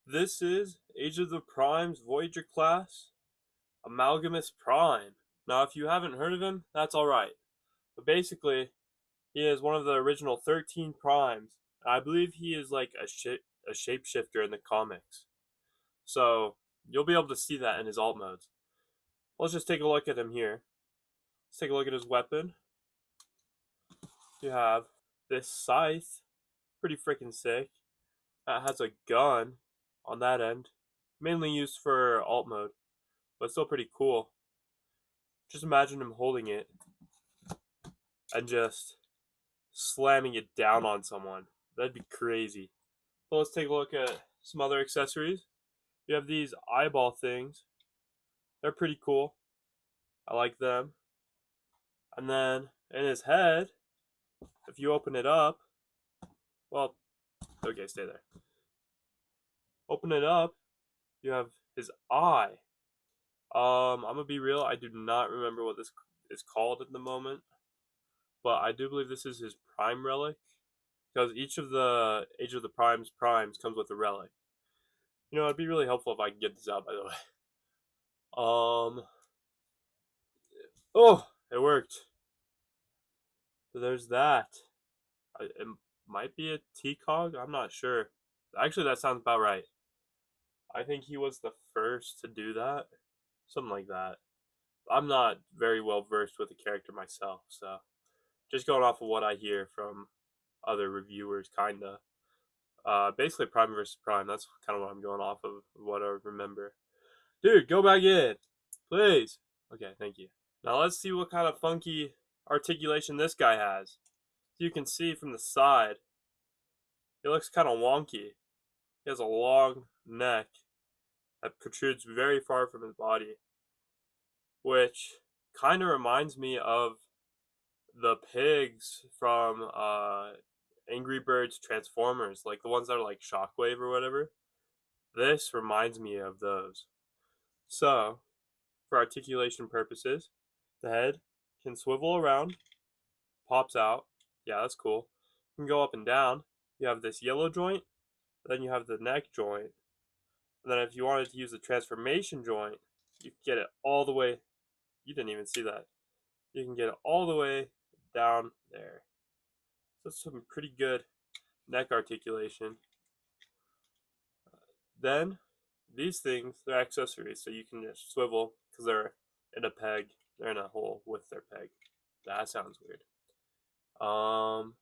This is Age of the Prime's Voyager class, Amalgamous Prime. Now, if you haven't heard of him, that's alright. But basically, he is one of the original 13 Primes. I believe he is like a shapeshifter in the comics. So, you'll be able to see that in his alt modes. Let's just take a look at him here. Let's take a look at his weapon. You have this scythe. Pretty freaking sick. That has a gun on that end. Mainly used for alt mode, but still pretty cool. Just imagine him holding it and just slamming it down on someone. That'd be crazy. So let's take a look at some other accessories. You have these eyeball things. They're pretty cool. I like them. And then in his head, if you open it up, well, okay, stay there. Open it up, you have his eye. I'm gonna be real, I do not remember what this is called at the moment, but I do believe this is his prime relic, because each of the Age of the primes comes with a relic. You know, it'd be really helpful if I could get this out, by the way. Oh, it worked. So there's that. It might be a T-Cog, I'm not sure. Actually, that sounds about right. I think he was the first to do that. Something like that. I'm not very well versed with the character myself, so just going off of what I hear from other reviewers, kinda. Basically Prime versus Prime. That's kind of what I'm going off of, what I remember. Dude, go back in, please. Okay, thank you. Now let's see what kind of funky articulation this guy has. As you can see from the side, he looks kind of wonky. He has a long neck that protrudes very far from his body, which kind of reminds me of the pigs from Angry Birds Transformers, like the ones that are like Shockwave or whatever. This reminds me of those. So, for articulation purposes, the head can swivel around, pops out. Yeah, that's cool. You can go up and down. You have this yellow joint, then you have the neck joint. And then if you wanted to use the transformation joint, you can get it all the way. You didn't even see that. You can get it all the way down there. So that's some pretty good neck articulation. Then these things, they're accessories, so you can just swivel because they're in a peg. They're in a hole with their peg. That sounds weird. Arms.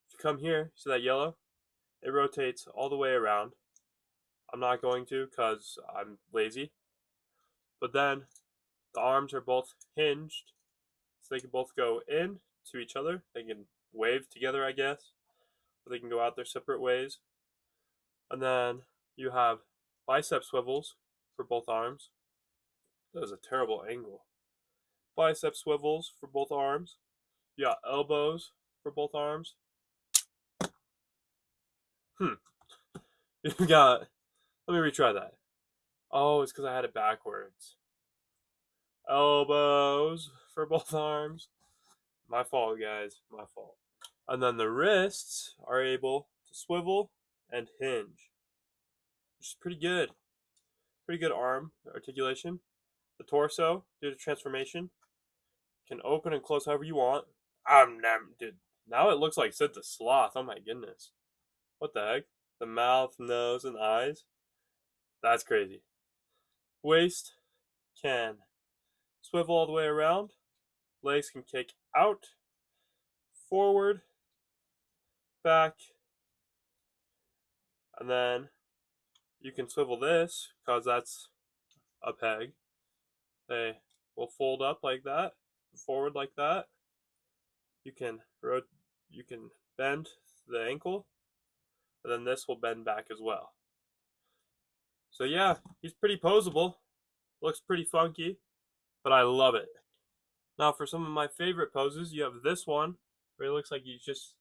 If you come here, see that yellow? It rotates all the way around. I'm not going to because I'm lazy. But then the arms are both hinged, so they can both go in to each other. They can wave together, I guess, or they can go out their separate ways. And then you have bicep swivels for both arms. That was a terrible angle. Bicep swivels for both arms. You got elbows for both arms. You got. Let me retry that. Oh, it's because I had it backwards. Elbows for both arms. My fault, guys. My fault. And then the wrists are able to swivel and hinge, which is pretty good. Pretty good arm articulation. The torso, due to transformation, can open and close however you want. Dude. Now it looks like Sid the Sloth. Oh my goodness. What the heck? The mouth, nose, and eyes. That's crazy. Waist can swivel all the way around. Legs can kick out, forward, back, and then you can swivel this because that's a peg. They will fold up like that, forward like that. You can bend the ankle, and then this will bend back as well. So yeah, he's pretty posable. Looks pretty funky, but I love it. Now for some of my favorite poses, you have this one where it looks like he's just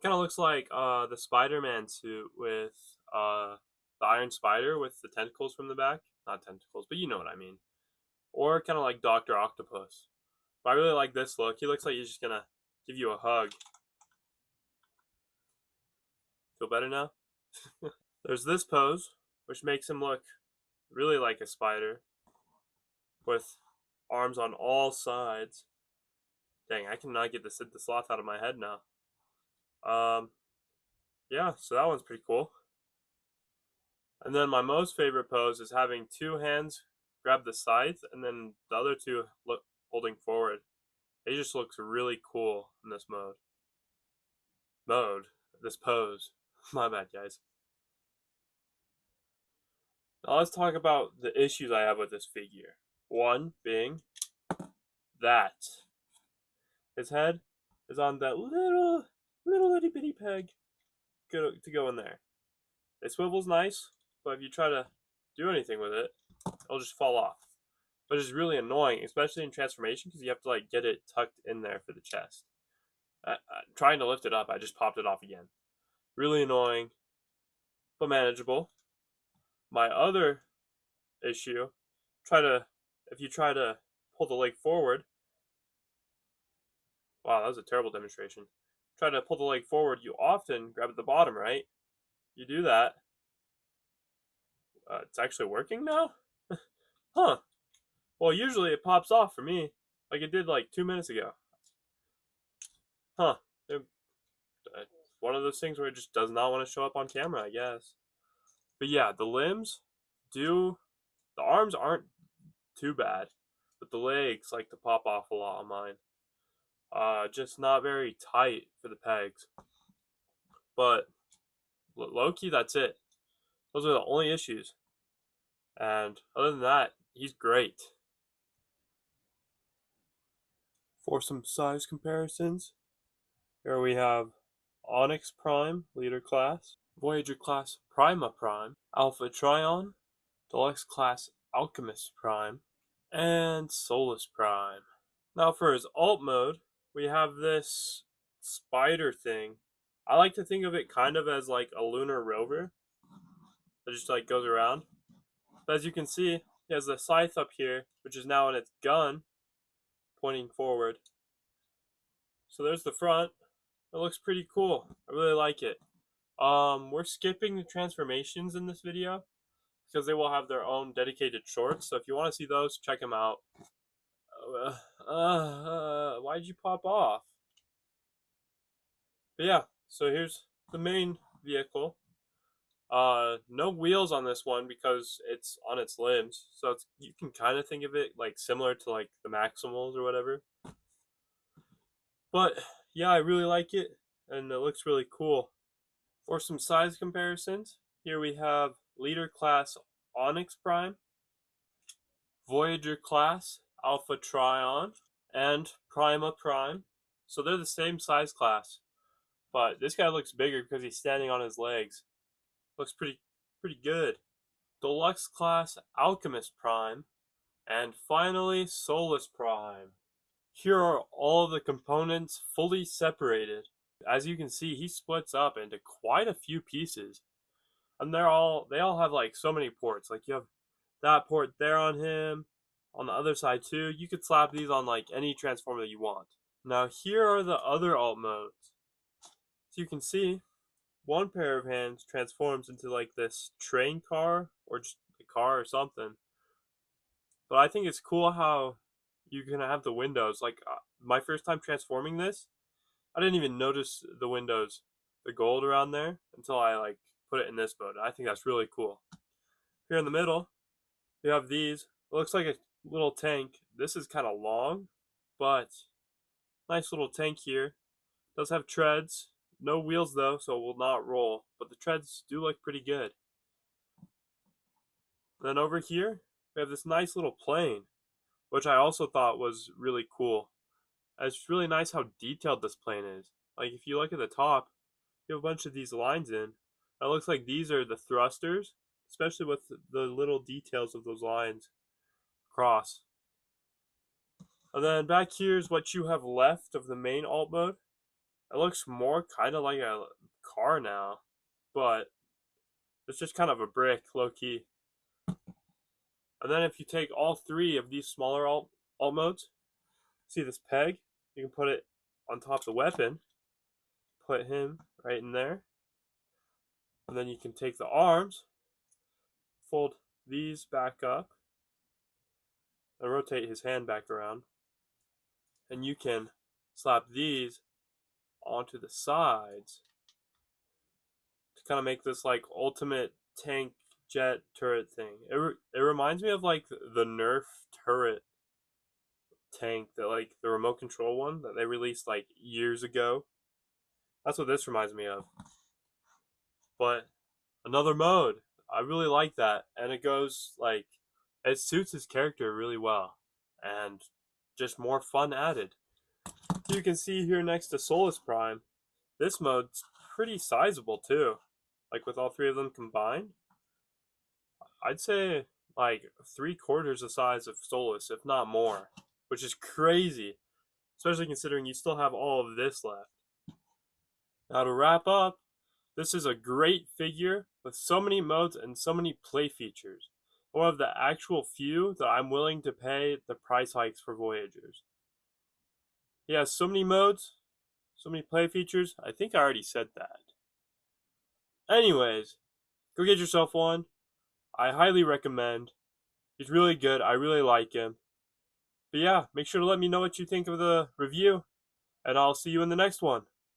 kind of looks like the Spider-Man suit with the Iron Spider with the tentacles from the back. Not tentacles, but you know what I mean. Or kind of like Doctor Octopus. But I really like this look. He looks like he's just gonna give you a hug. Feel better now? There's this pose, which makes him look really like a spider with arms on all sides. Dang, I cannot get the sloth out of my head now. Um, yeah, so that one's pretty cool. And then my most favorite pose is having two hands grab the scythe and then the other two holding forward. It just looks really cool in this this pose. My bad, guys. Now let's talk about the issues I have with this figure. One being that his head is on that little itty bitty peg to go in there. It swivels nice, but if you try to do anything with it, it'll just fall off. But it's really annoying, especially in transformation, because you have to like get it tucked in there for the chest. Trying to lift it up, I just popped it off again. Really annoying, but manageable. My other issue, if you try to pull the leg forward. Wow, that was a terrible demonstration. Try to pull the leg forward, you often grab at the bottom, right? You do that. It's actually working now? Huh. Well, usually it pops off for me, like it did like 2 minutes ago. Huh. One of those things where it just does not want to show up on camera, I guess. But yeah, the limbs do. The arms aren't too bad, but the legs like to pop off a lot on mine. Just not very tight for the pegs. But low key, that's it. Those are the only issues. And other than that, he's great. For some size comparisons, here we have Onyx Prime, Leader Class, Voyager Class Prima Prime, Alpha Trion, Deluxe Class Alchemist Prime, and Solus Prime. Now for his alt mode, we have this spider thing. I like to think of it kind of as like a lunar rover that just like goes around. But as you can see, he has the scythe up here, which is now in its gun, pointing forward. So there's the front. It looks pretty cool. I really like it. We're skipping the transformations in this video because they will have their own dedicated shorts. So if you want to see those, check them out. Why'd you pop off? But yeah, so here's the main vehicle. No wheels on this one because it's on its limbs. So you can kind of think of it like similar to like the Maximals or whatever. But yeah, I really like it and it looks really cool. For some size comparisons, here we have Leader Class Onyx Prime, Voyager Class Alpha Trion, and Prima Prime. So they're the same size class, but this guy looks bigger because he's standing on his legs. Looks pretty good. Deluxe Class Alchemist Prime, and finally Solus Prime. Here are all the components fully separated. As you can see, he splits up into quite a few pieces. And they all have like so many ports. Like you have that port there on him, on the other side too. You could slap these on like any transformer that you want. Now here are the other alt modes. So you can see one pair of hands transforms into like this train car or just a car or something. But I think it's cool how you can have the windows. Like my first time transforming this, I didn't even notice the windows, the gold around there until I like put it in this mode. I think that's really cool. Here in the middle, you have these. It looks like a little tank. This is kind of long, but nice little tank here. It does have treads. No wheels though, so it will not roll. But the treads do look pretty good. And then over here, we have this nice little plane, which I also thought was really cool. It's really nice how detailed this plane is. Like if you look at the top, you have a bunch of these lines in. It looks like these are the thrusters, especially with the little details of those lines across. And then back here is what you have left of the main alt mode. It looks more kind of like a car now, but it's just kind of a brick, low key. And then if you take all three of these smaller alt modes, see this peg? You can put it on top of the weapon, put him right in there. And then you can take the arms, fold these back up, and rotate his hand back around. And you can slap these onto the sides to kind of make this like ultimate tank jet turret thing. It reminds me of like the Nerf turret tank, that like the remote control one that they released like years ago. That's what this reminds me of. But another mode. I really like that, and it goes like it suits his character really well, and just more fun added. You can see here next to Solus Prime, this mode's pretty sizable too. Like with all three of them combined, I'd say like 3/4 the size of Solus, if not more, which is crazy, especially considering you still have all of this left. Now to wrap up, this is a great figure with so many modes and so many play features. One of the actual few that I'm willing to pay the price hikes for Voyagers. He has so many modes, so many play features. I think I already said that. Anyways, go get yourself one. I highly recommend. He's really good. I really like him. But yeah, make sure to let me know what you think of the review, and I'll see you in the next one.